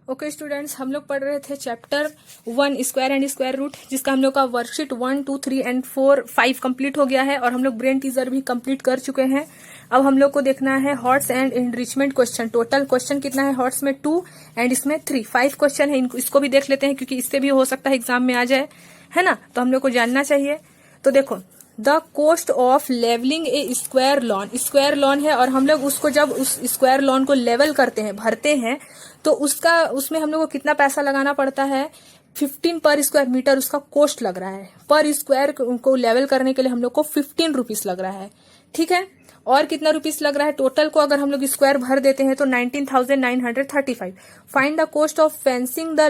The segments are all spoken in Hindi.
ओके स्टूडेंट्स, हम लोग पढ़ रहे थे chapter 1 square and square root, जिसका हम लोग का वर्कशीट 1, 2, 3 एंड 4, 5 कंप्लीट हो गया है और हम लोग ब्रेन टीजर भी कंप्लीट कर चुके हैं। अब हम लोग को देखना है hots and enrichment question. Total question कितना है हॉट्स में 2 एंड इसमें 3, 5 क्वेश्चन है। इसको भी देख लेते हैं क्योंकि इससे भी हो सकता है एग्जाम में आ जाए, है ना, तो हम लोग को जानना चाहिए। तो देखो, the cost of levelling a square lawn, square lawn है और हम लोग उसको जब उस स्क्वायर लॉन को लेवल करते हैं, भरते हैं, तो उसमें हम लोग को कितना पैसा लगाना पड़ता है, 15 पर स्क्वायर मीटर उसका कोस्ट लग रहा है। पर स्क्वायर को लेवल करने के लिए हम लोग को 15 रुपीज लग रहा है, ठीक है। और कितना रुपीस लग रहा है टोटल को अगर हम लोग स्क्वायर भर देते हैं तो 19,935। Find the cost of fencing the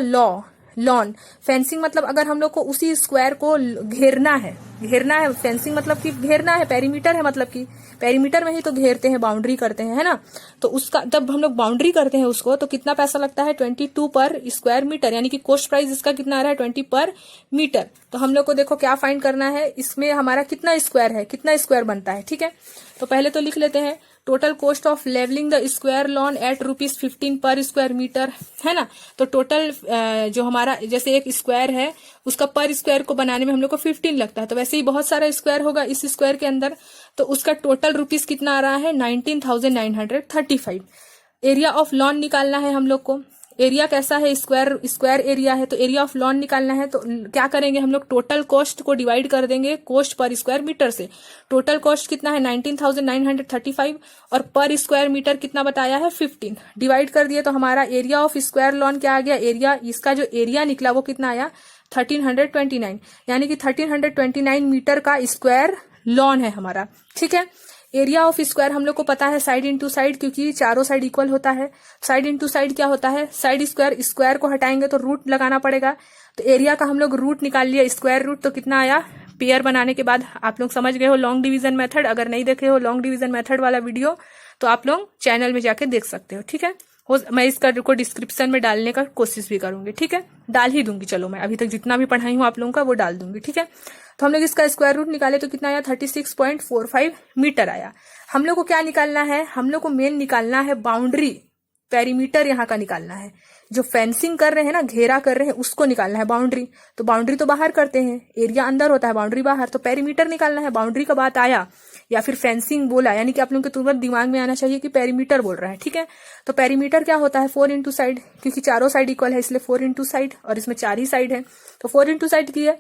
lawn. Fencing मतलब अगर हम लोग को उसी स्क्वायर को घेरना है, फेंसिंग मतलब कि घेरना है, पेरीमीटर है मतलब कि पेरीमीटर में ही तो घेरते हैं, बाउंड्री करते हैं, है ना। तो उसका जब हम लोग बाउंड्री करते हैं उसको तो कितना पैसा लगता है, 22 पर स्क्वायर मीटर, यानी कि कोस्ट प्राइस इसका कितना आ रहा है, 20 पर मीटर। तो हम लोग को देखो क्या फाइंड करना है, इसमें हमारा कितना स्क्वायर है, कितना स्क्वायर बनता है, ठीक है। तो पहले तो लिख लेते हैं total cost of levelling the square lawn at ₹15 per square metre, है ना। तो टोटल जो हमारा जैसे एक स्क्वायर है उसका पर स्क्वायर को बनाने में हम लोग को 15 लगता है, तो वैसे ही बहुत सारा स्क्वायर होगा इस स्क्वायर के अंदर, तो उसका टोटल रुपीस कितना आ रहा है, 19,935। एरिया ऑफ लॉन निकालना है हम लोग को। एरिया कैसा है, स्क्वायर एरिया है, तो एरिया ऑफ लॉन निकालना है। तो क्या करेंगे हम लोग, टोटल कॉस्ट को डिवाइड कर देंगे कॉस्ट पर स्क्वायर मीटर से। टोटल कॉस्ट कितना है, 19,935 और पर स्क्वायर मीटर कितना बताया है, 15। डिवाइड कर दिए तो हमारा एरिया ऑफ स्क्वायर लॉन क्या आ गया, एरिया, इसका जो एरिया निकला वो कितना आया, 1329, यानी कि 1329 मीटर का स्क्वायर लॉन है हमारा, ठीक है। एरिया ऑफ स्क्वायर हम लोग को पता है साइड इंटू साइड, क्योंकि चारों साइड इक्वल होता है। साइड इंटू साइड क्या होता है, साइड स्क्वायर को हटाएंगे तो रूट लगाना पड़ेगा। तो एरिया का हम लोग रूट निकाल लिया, स्क्वायर रूट, तो कितना आया, पेयर बनाने के बाद आप लोग समझ गए हो लॉन्ग डिवीजन मेथड। अगर नहीं देखे हो लॉन्ग डिवीजन मेथड वाला वीडियो तो आप लोग चैनल में जाके देख सकते हो, ठीक है। मैं इसका को डिस्क्रिप्शन में डालने का कोशिश भी करूंगी, ठीक है, डाल ही दूंगी। चलो मैं अभी तक जितना भी पढ़ाई हूं आप लोगों का वो डाल दूंगी, ठीक है। तो हम लोग इसका स्क्वायर रूट निकाले तो कितना आया, 36.45 मीटर आया। हम लोग को क्या निकालना है, हम लोग को मेन निकालना है बाउंड्री, पेरीमीटर यहाँ का निकालना है। जो फेंसिंग कर रहे हैं ना, घेरा कर रहे हैं, उसको निकालना है बाउंड्री। तो बाउंड्री तो बाहर करते हैं, एरिया अंदर होता है, बाउंड्री बाहर, तो पेरीमीटर निकालना है। बाउंड्री का बात आया या फिर फेंसिंग बोला, यानी कि आप लोगों के तुरंत दिमाग में आना चाहिए कि पेरीमीटर बोल रहा है, ठीक है। तो पेरीमीटर क्या होता है, 4 इंटू साइड, क्योंकि चारों साइड इक्वल है इसलिए 4 इंटू साइड, और इसमें 4 ही साइड है तो 4 इंटू साइड की है।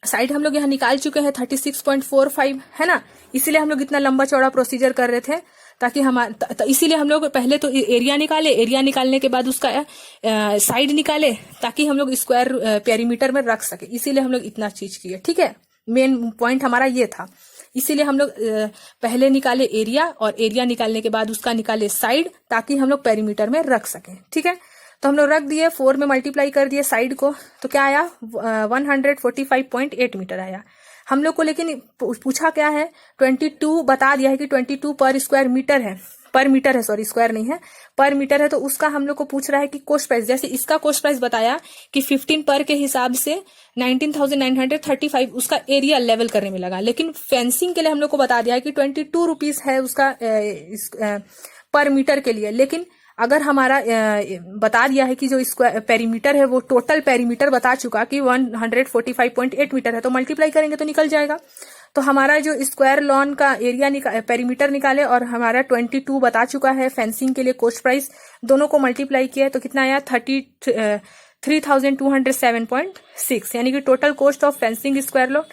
साइड हम लोग यहाँ निकाल चुके हैं 36.45, है ना। इसीलिए हम लोग इतना लंबा चौड़ा प्रोसीजर कर रहे थे, ताकि तो इसीलिए हम लोग पहले तो एरिया निकाले, एरिया निकालने के बाद उसका साइड निकाले, ताकि हम लोग स्क्वायर पेरीमीटर में रख सके। इसीलिए हम लोग इतना चीज किए, ठीक है। मेन पॉइंट हमारा ये था, इसीलिए हम लोग पहले निकाले एरिया और एरिया निकालने के बाद उसका निकाले साइड, ताकि हम लोग पेरीमीटर में रख सके, ठीक है। तो हम लोग रख दिए, 4 में मल्टीप्लाई कर दिए साइड को, तो क्या आया, 145.8 मीटर आया हम लोग को। लेकिन पूछा क्या है, 22 बता दिया है कि 22 पर स्क्वायर मीटर है, पर मीटर है, सॉरी स्क्वायर नहीं है, पर मीटर है। तो उसका हम लोग को पूछ रहा है कि कोस्ट प्राइस, जैसे इसका कोस्ट प्राइस बताया कि 15 पर के हिसाब से 19,935 उसका एरिया लेवल करने में लगा। लेकिन फेंसिंग के लिए हम लोग को बता दिया है कि 22 रुपीज है उसका पर मीटर के लिए। लेकिन अगर हमारा बता दिया है कि जो स्क्वायर पेरीमीटर है वो टोटल पेरीमीटर बता चुका कि 145.8 मीटर है, तो मल्टीप्लाई करेंगे तो निकल जाएगा। तो हमारा जो स्क्वायर लॉन का एरिया पेरीमीटर निकाले और हमारा 22 बता चुका है फेंसिंग के लिए कोस्ट प्राइस, दोनों को मल्टीप्लाई किया तो कितना आया, 32,207.6, यानी कि total cost of fencing square lawn.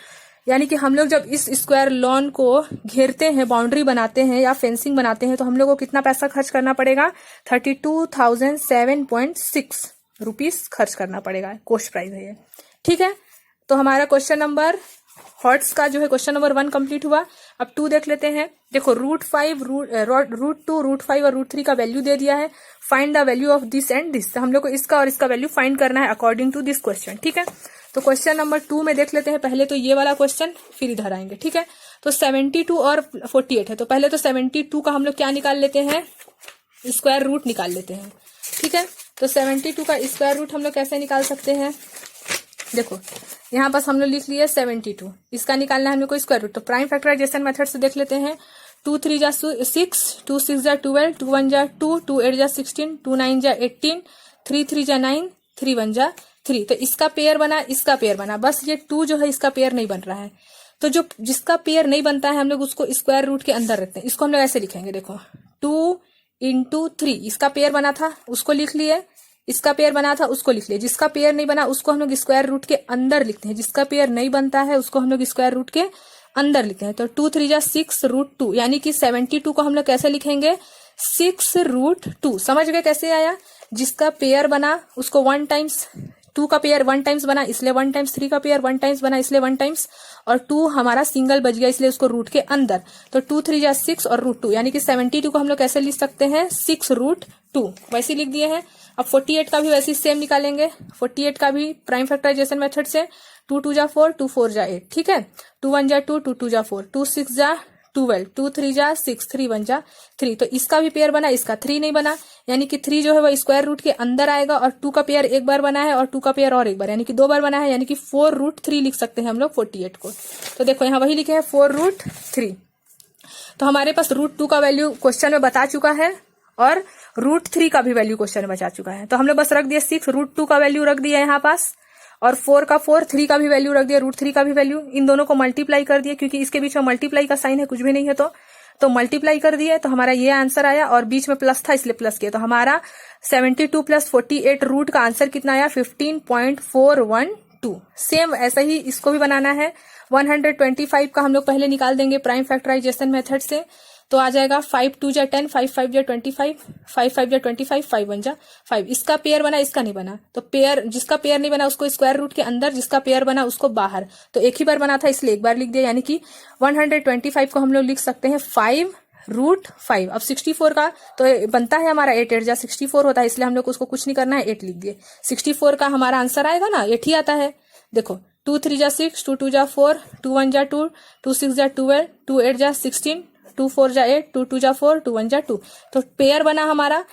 यानी कि हम लोग जब इस स्क्वायर लॉन को घेरते हैं, बाउंड्री बनाते हैं या फेंसिंग बनाते हैं, तो हम लोग को कितना पैसा खर्च करना पड़ेगा, 32,007.6 रुपीस खर्च करना पड़ेगा, कोस्ट प्राइस है ये, ठीक है। तो हमारा क्वेश्चन नंबर हॉट्स का जो है क्वेश्चन नंबर 1 कंप्लीट हुआ। अब 2 देख लेते हैं। देखो, √5, √2, √5 और √3 का वैल्यू दे दिया है। Find the value of this and this. हम लोग को इसका और इसका वैल्यू फाइंड करना है अकॉर्डिंग टू दिस क्वेश्चन, ठीक है। तो क्वेश्चन नंबर 2 में देख लेते हैं। पहले तो ये वाला क्वेश्चन, फिर इधर आएंगे, ठीक है। तो 72 और 48 है, तो पहले तो 72 का हम लोग क्या निकाल लेते हैं, स्क्वायर रूट निकाल लेते हैं, ठीक है। तो 72 का स्क्वायर रूट हम लोग कैसे निकाल सकते हैं, देखो यहाँ पास हम लोग लिख लिए 72, इसका निकालना है हम लोग को स्क्वायर रूट। तो प्राइम फैक्टराइजेशन मेथड से देख लेते हैं। 2 3 जा 6, 2 6 जा 12, 2 1 जा 2, 2 8 जा 16, 2 9 जा 18, 3 3 जा 9, 3 1 जा 3। तो इसका पेयर बना, इसका पेयर बना, बस ये 2 जो है इसका पेयर नहीं बन रहा है। तो जो जिसका पेयर नहीं बनता है हम लोग उसको स्क्वायर रूट के अंदर रखते हैं। इसको हम लोग ऐसे लिखेंगे, देखो 2 इंटू 3, इसका पेयर बना था उसको लिख लिए, इसका पेयर बना था उसको लिख लिए, जिसका पेयर नहीं बना उसको हम लोग स्क्वायर रूट के अंदर लिखते हैं, जिसका पेयर नहीं बनता है उसको हम लोग स्क्वायर रूट के अंदर लिखते हैं। तो 2 3 जा 6 रूट 2, यानी कि 72 को हम लोग कैसे लिखेंगे, 6 रूट 2। समझ गए कैसे आया? जिसका पेयर बना उसको 1 टाइम्स, 2 का पेयर 1 टाइम्स बना इसलिए 1 टाइम्स, 3 का पेयर 1 टाइम्स बना इसलिए 1 टाइम्स, और 2 हमारा सिंगल बच गया इसलिए उसको रूट के अंदर। तो 2 3 जा 6 और रूट 2, यानी कि 72 को हम लोग कैसे लिख सकते हैं, 6 रूट 2, वैसे लिख दिए हैं। अब 48 का भी वैसे सेम निकालेंगे, 48 का भी प्राइम फैक्टराइजेशन मेथड से 2 2 जा 4, 2 4 जा 8, ठीक है। 2 1 जा 2, 2 2 जा 4, 2 6 जा 12, 2 3 जा 6, 3 1 जा 3। तो इसका भी पेयर बना, इसका 3 नहीं बना, यानी कि 3 जो है वो स्क्वायर रूट के अंदर आएगा, और 2 का पेयर एक बार बना है और 2 का पेयर और एक बार, यानी कि 2 बार बना है, यानी कि 4 रूट 3 लिख सकते हैं हम लोग 48 को। तो देखो यहाँ वही लिखे हैं 4 रूट 3। तो हमारे पास रूट 2 का वैल्यू क्वेश्चन में बता चुका है और रूट 3 का भी वैल्यू क्वेश्चन में बचा चुका है। तो हम लोग बस रख दिया 6 रूट 2 का वैल्यू रख दिया यहाँ पास, और 4 का 4, 3 का भी वैल्यू रख दिया, रूट 3 का भी वैल्यू, इन दोनों को मल्टीप्लाई कर दिया क्योंकि इसके बीच में मल्टीप्लाई का साइन है, कुछ भी नहीं है तो मल्टीप्लाई कर दिया। तो हमारा ये आंसर आया, और बीच में प्लस था इसलिए प्लस किया। तो हमारा 72 प्लस 48 रूट का आंसर कितना आया, 15.412। सेम ऐसा ही इसको भी बनाना है। 125 का हम लोग पहले निकाल देंगे प्राइम फैक्टराइजेशन मेथड से, तो आ जाएगा 5 2 जा 10, 5 5 जा 25, 5 5 जा 25, 5 1 जा 5। इसका पेयर बना, इसका नहीं बना, तो पेयर, जिसका पेयर नहीं बना उसको स्क्वायर रूट के अंदर, जिसका पेयर बना उसको बाहर। तो एक ही बार बना था इसलिए एक बार लिख दिया, यानी कि 125 को हम लोग लिख सकते हैं 5 रूट 5। अब 64 का तो बनता है हमारा 8 8 जा 64 होता है, इसलिए हम लोग को उसको कुछ नहीं करना है, 8 लिख दिए। 64 का हमारा आंसर आएगा ना, 8 ही आता है। देखो 2 3 जा 6, 2 2 जा 4, 2 1 जा 2, 2 6 जा 12, 2 8 जा 16, 2 4 जा 8, 2 2 जा 4, 2 1 जा 2। तो पेयर बना हमारा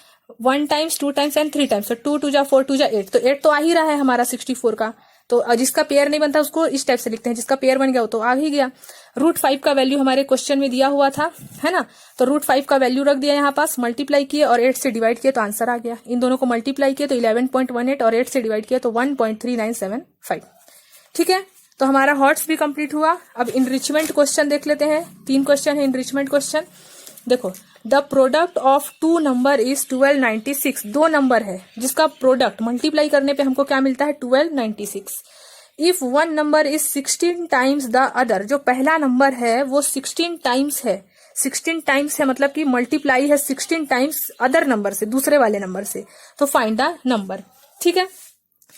1 टाइम्स, 2 टाइम्स एंड 3 टाइम्स। तो 2 2 जा 4, 2 जा 8, तो 8 तो आ ही रहा है हमारा 64 का। तो जिसका पेयर नहीं बनता उसको इस टाइप से लिखते हैं, जिसका पेयर बन गया वो तो आ ही गया। रूट 5 का वैल्यू हमारे क्वेश्चन में दिया हुआ था, है ना। तो रूट 5 का वैल्यू रख दिया यहाँ पास, मल्टीप्लाई किए और 8 से डिवाइड किए तो आंसर आ गया। इन दोनों को मल्टीप्लाई किए तो 11.18 और 8 से डिवाइड किए तो 1.3975। ठीक है, तो हमारा हॉट्स भी कंप्लीट हुआ। अब इनरिचमेंट क्वेश्चन देख लेते हैं। 3 क्वेश्चन है इनरिचमेंट क्वेश्चन। देखो, the product of 2 number is 1296। 2 number है जिसका प्रोडक्ट मल्टीप्लाई करने पे हमको क्या मिलता है, 1296। If 1 number is 16 times the other, जो पहला नंबर है वो 16 टाइम्स है। 16 टाइम्स है मतलब कि मल्टीप्लाई है 16 टाइम्स अदर नंबर से, दूसरे वाले नंबर से। तो फाइंड द नंबर। ठीक है,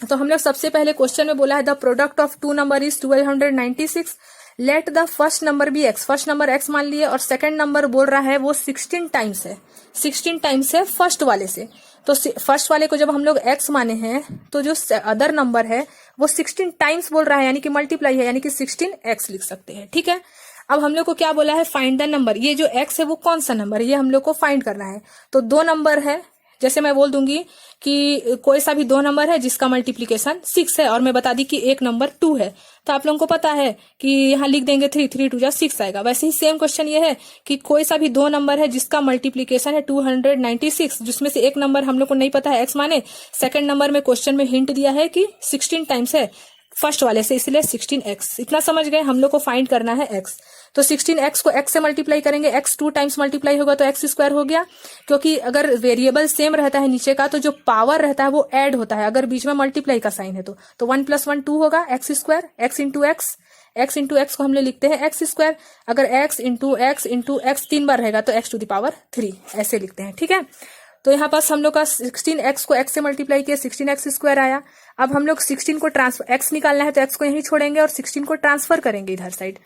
तो हम लोग सबसे पहले क्वेश्चन में बोला है the product of 2 number is 1296। Let the first number be x, first number x मान लिए, और सेकंड नंबर बोल रहा है वो 16 टाइम्स है। 16 टाइम्स है फर्स्ट वाले से। तो फर्स्ट वाले को जब हम लोग एक्स माने हैं तो जो अदर नंबर है वो 16 टाइम्स बोल रहा है, यानी कि मल्टीप्लाई है, यानी कि 16x लिख सकते हैं। ठीक है, अब हम लोग को क्या बोला है, फाइंड द नंबर। ये जो x है वो कौन सा नंबर है, ये हम लोग को फाइंड करना है। तो 2 नंबर है, जैसे मैं बोल दूंगी कि कोई सा भी 2 नंबर है जिसका मल्टीप्लीकेशन 6 है, और मैं बता दी कि एक नंबर 2 है, तो आप लोगों को पता है कि यहाँ लिख देंगे 3, 3 2 जा 6 आएगा। वैसे ही सेम क्वेश्चन ये है कि कोई सा भी 2 नंबर है जिसका मल्टीप्लीकेशन है 296, जिसमें से एक नंबर हम लोग को नहीं पता है x माने। सेकंड नंबर में क्वेश्चन में हिंट दिया है कि 16 टाइम्स है फर्स्ट वाले से, इसलिए 16x। इतना समझ गए, हम लोग को फाइंड करना है x। तो 16x को x से मल्टीप्लाई करेंगे, x 2 टाइम्स मल्टीप्लाई होगा तो x स्क्वायर हो गया, क्योंकि अगर वेरिएबल सेम रहता है नीचे का तो जो पावर रहता है वो ऐड होता है, अगर बीच में मल्टीप्लाई का साइन है तो 1 + 1 2 होगा, x square, x into x को हम लोग लिखते हैं x स्क्वायर। अगर x इंटू एक्स 3 बार रहेगा तो x⁻3 ऐसे लिखते हैं। ठीक है, तो यहाँ पास हम लोग का 16x को x से मल्टीप्लाई किया, 16x स्क्वायर आया। अब हम लोग 16 को ट्रांसफर, x निकालना है तो x को यहीं छोड़ेंगे और 16 को ट्रांसफर करेंगे इधर साइड।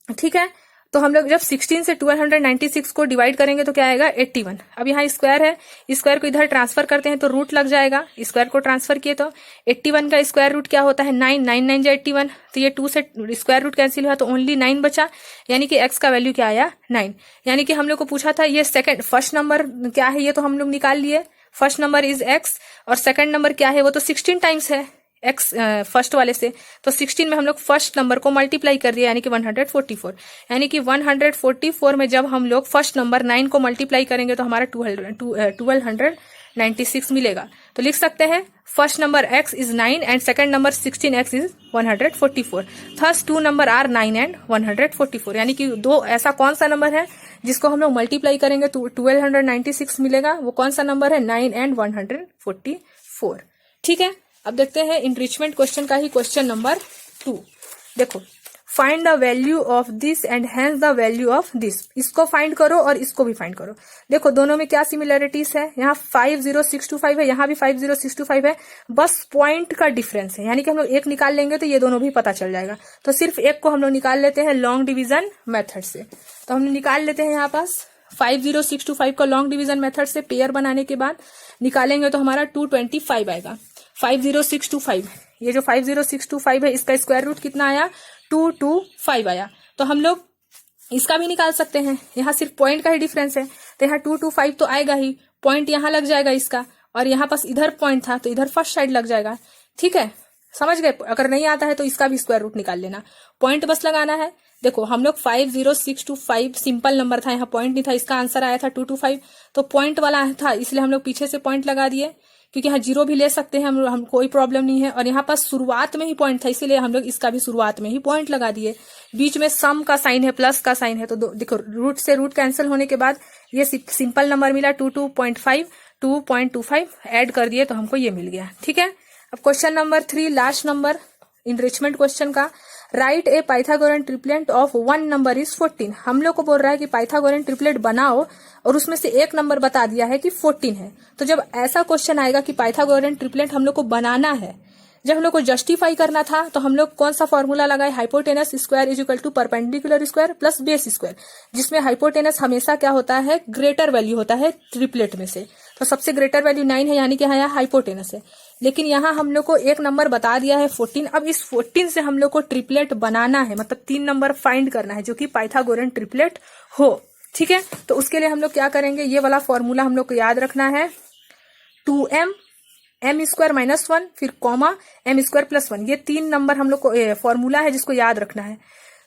ठीक है, तो हम लोग जब 16 से 1296 को डिवाइड करेंगे तो क्या आएगा, 81। अब यहाँ स्क्वायर है, स्क्वायर को इधर ट्रांसफर करते हैं तो रूट लग जाएगा। स्क्वायर को ट्रांसफर किए तो 81 का स्क्वायर रूट क्या होता है, 9, 9 9 जा 81। तो ये 2 से स्क्वायर रूट कैंसिल हुआ तो ओनली 9 बचा, यानी कि x का वैल्यू क्या आया, 9। यानी कि हम लोग को पूछा था ये फर्स्ट नंबर क्या है, ये तो हम लोग निकाल लिए। फर्स्ट नंबर इज x और सेकंड नंबर क्या है, वो तो 16 टाइम्स है x फर्स्ट वाले से। तो 16 में हम लोग फर्स्ट नंबर को मल्टीप्लाई कर दिया, यानी कि 144। यानी कि 144 में जब हम लोग फर्स्ट नंबर 9 को मल्टीप्लाई करेंगे तो हमारा 1296 96 मिलेगा। तो लिख सकते हैं first number x is 9 and second number 16x is 144। Thus two number are 9 and 144, यानी कि दो ऐसा कौन सा नंबर है जिसको हम लोग मल्टीप्लाई करेंगे तो 1296 मिलेगा। वो कौन सा नंबर है? 9 एंड 144। ठीक है, अब देखते हैं इनरिचमेंट क्वेश्चन का ही क्वेश्चन नंबर 2। देखो, find the value of this and hence the value of this. इसको फाइंड करो और इसको भी फाइंड करो। देखो दोनों में क्या सिमिलरिटीज है, यहाँ 50625 है, यहाँ भी 50625 है, बस पॉइंट का डिफरेंस है। यानी कि हम लोग एक निकाल लेंगे तो ये दोनों भी पता चल जाएगा। तो सिर्फ एक को हम लोग निकाल लेते हैं लॉन्ग डिवीजन मेथड से। तो हम निकाल लेते हैं यहाँ पास 50625 का लॉन्ग डिवीजन मेथड से पेयर बनाने के बाद निकालेंगे तो हमारा 225 आएगा। 50625, ये जो 50625 है इसका स्क्वायर रूट कितना आया? 225 आया। तो हम लोग इसका भी निकाल सकते हैं, यहाँ सिर्फ पॉइंट का ही डिफरेंस है तो यहाँ 225 तो आएगा ही, पॉइंट यहाँ लग जाएगा इसका, और यहाँ पास इधर पॉइंट था तो इधर फर्स्ट साइड लग जाएगा। ठीक है, समझ गए? अगर नहीं आता है तो इसका भी स्क्वायर रूट निकाल लेना, पॉइंट बस लगाना है। देखो हम लोग 50625 सिंपल नंबर था, यहाँ पॉइंट नहीं था, इसका आंसर आया था 225, तो पॉइंट वाला था इसलिए हम लोग पीछे से पॉइंट लगा दिए, क्योंकि यहाँ जीरो भी ले सकते हैं हम कोई प्रॉब्लम नहीं है। और यहाँ पास शुरुआत में ही पॉइंट था इसीलिए हम लोग इसका भी शुरुआत में ही पॉइंट लगा दिए। बीच में सम का साइन है, प्लस का साइन है, तो देखो रूट से रूट कैंसिल होने के बाद ये सिंपल नंबर मिला 2.5 2.25 ऐड कर दिए तो हमको ये मिल गया। ठीक है, अब question number 3, last number enrichment question का। Write a Pythagorean triplet of 1 number is 14। हम लोग को बोल रहा है कि पाइथागोरन ट्रिपलेट बनाओ और उसमें से एक नंबर बता दिया है कि 14 है। तो जब ऐसा क्वेश्चन आएगा कि पाइथागोरन ट्रिपलेट हम लोग को बनाना है, जब हम लोग को जस्टिफाई करना था तो हम लोग कौन सा फॉर्मूला लगाए? Hypotenuse square is equal to perpendicular square plus base square, जिसमें हाइपोटेनस हमेशा क्या होता है? ग्रेटर वैल्यू होता है ट्रिपलेट में से। तो सबसे ग्रेटर वैल्यू 9 है, यानी कि यहाँ हाइपोटेनस है। लेकिन यहाँ हम लोग को एक नंबर बता दिया है 14। अब इस 14 से हम लोग को ट्रिपलेट बनाना है, मतलब 3 नंबर फाइंड करना है जो कि पाइथागोरन ट्रिपलेट हो। ठीक है, तो उसके लिए हम लोग क्या करेंगे? ये वाला फॉर्मूला हम लोग को याद रखना है, 2m m स्क्वायर माइनस 1 फिर कॉमा m स्क्वायर प्लस 1। ये 3 नंबर हम लोग को फॉर्मूला है जिसको याद रखना है।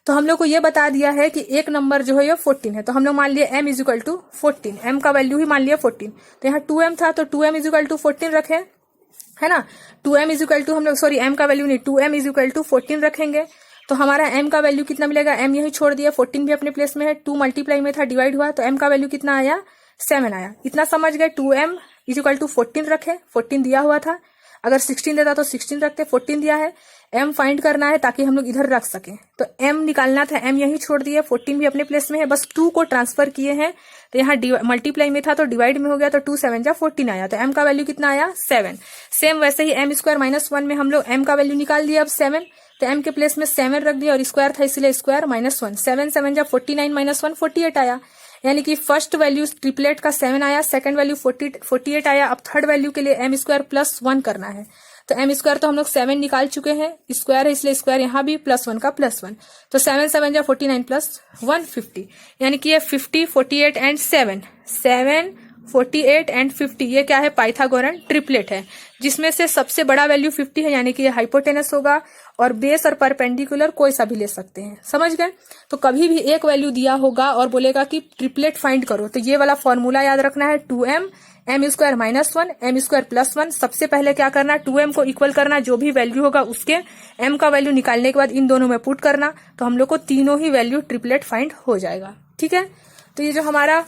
तो हम लोग को ये बता दिया है कि एक नंबर जो है ये 14 है, तो हम लोग मान लिए m is equal to 14, m का वैल्यू ही मान लिया 14। तो यहाँ 2m था तो 2m इज इक्वल टू 14 रखे, है ना। 2m इज इक्वल टू हम लोग सॉरी m का वैल्यू नहीं, 2m इज इक्वल टू 14 रखेंगे तो हमारा m का वैल्यू कितना मिलेगा? m यही छोड़ दिया, 14 भी अपने प्लेस में है, 2 मल्टीप्लाई में था, डिवाइड हुआ तो m का वैल्यू कितना आया? 7 आया। इतना समझ गए? 2m इज इक्वल टू 14 रखे, 14 दिया हुआ था, अगर 16 देता तो 16 रखते, 14 दिया है, m फाइंड करना है ताकि हम लोग इधर रख सके। तो m निकालना था, m यही छोड़ दिए, 14 भी अपने प्लेस में है, बस 2 को ट्रांसफर किए हैं तो यहाँ मल्टीप्लाई में था तो डिवाइड में हो गया, तो 2 7 जा 14 आया, तो m का वैल्यू कितना आया? 7। सेम वैसे ही m स्क्वायर माइनस 1 में हम लोग m का वैल्यू निकाल दिया, अब 7, तो m के प्लेस में 7 रख दिया और स्क्वायर था इसलिए स्क्वायर माइनस 1, 7 7 जा 49 माइनस 1 48 आया। यानी कि फर्स्ट वैल्यू ट्रिपलेट का 7 आया, सेकंड वैल्यू 48 आया। अब थर्ड वैल्यू के लिए m स्क्वायर प्लस 1 करना है, तो m स्क्वायर तो हम लोग 7 निकाल चुके हैं, स्क्वायर है इसलिए स्क्वायर यहाँ भी प्लस 1 का प्लस 1, तो 7 7 जा 49 प्लस 1 50, यानी कि ये 50 48 एंड 7 48 एंड 50 ये क्या है? पाइथागोरन ट्रिपलेट है, जिसमें से सबसे बड़ा वैल्यू 50 है, यानी कि ये हाइपोटेनस होगा, और बेस और परपेंडिकुलर कोई सा भी ले सकते हैं। समझ गए? तो कभी भी एक वैल्यू दिया होगा और बोलेगा कि ट्रिपलेट फाइंड करो, तो ये वाला फॉर्मूला याद रखना है, 2m m square minus 1 m square plus 1। सबसे पहले क्या करना है? 2m को इक्वल करना, जो भी वैल्यू होगा उसके m का वैल्यू निकालने के बाद इन दोनों में पुट करना, तो हम लोग को तीनों ही वैल्यू ट्रिपलेट फाइंड हो जाएगा। ठीक है, तो ये जो हमारा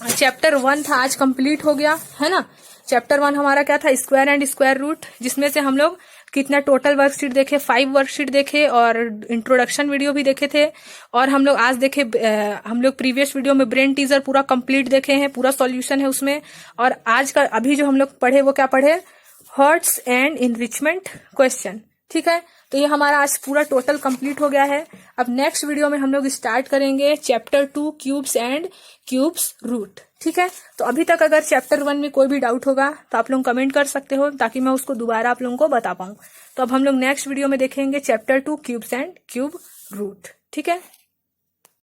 चैप्टर 1 था आज कंप्लीट हो गया, है ना। चैप्टर 1 हमारा क्या था? स्क्वायर एंड स्क्वायर रूट, जिसमें से हम लोग कितना टोटल वर्कशीट देखे? 5 वर्कशीट देखे और इंट्रोडक्शन वीडियो भी देखे थे, और हम लोग आज देखे हम लोग प्रीवियस वीडियो में ब्रेन टीजर पूरा कंप्लीट देखे हैं, पूरा सॉल्यूशन है उसमें। और आज का अभी जो हम लोग पढ़े वो क्या पढ़े? Hots and enrichment question. ठीक है, तो ये हमारा आज पूरा टोटल कंप्लीट हो गया है। अब नेक्स्ट वीडियो में हम लोग स्टार्ट करेंगे chapter 2 cubes and cubes root. ठीक है, तो अभी तक अगर चैप्टर 1 में कोई भी डाउट होगा तो आप लोग कमेंट कर सकते हो, ताकि मैं उसको दोबारा आप लोगों को बता पाऊं। तो अब हम लोग नेक्स्ट वीडियो में देखेंगे chapter 2 cubes and cube root. ठीक है।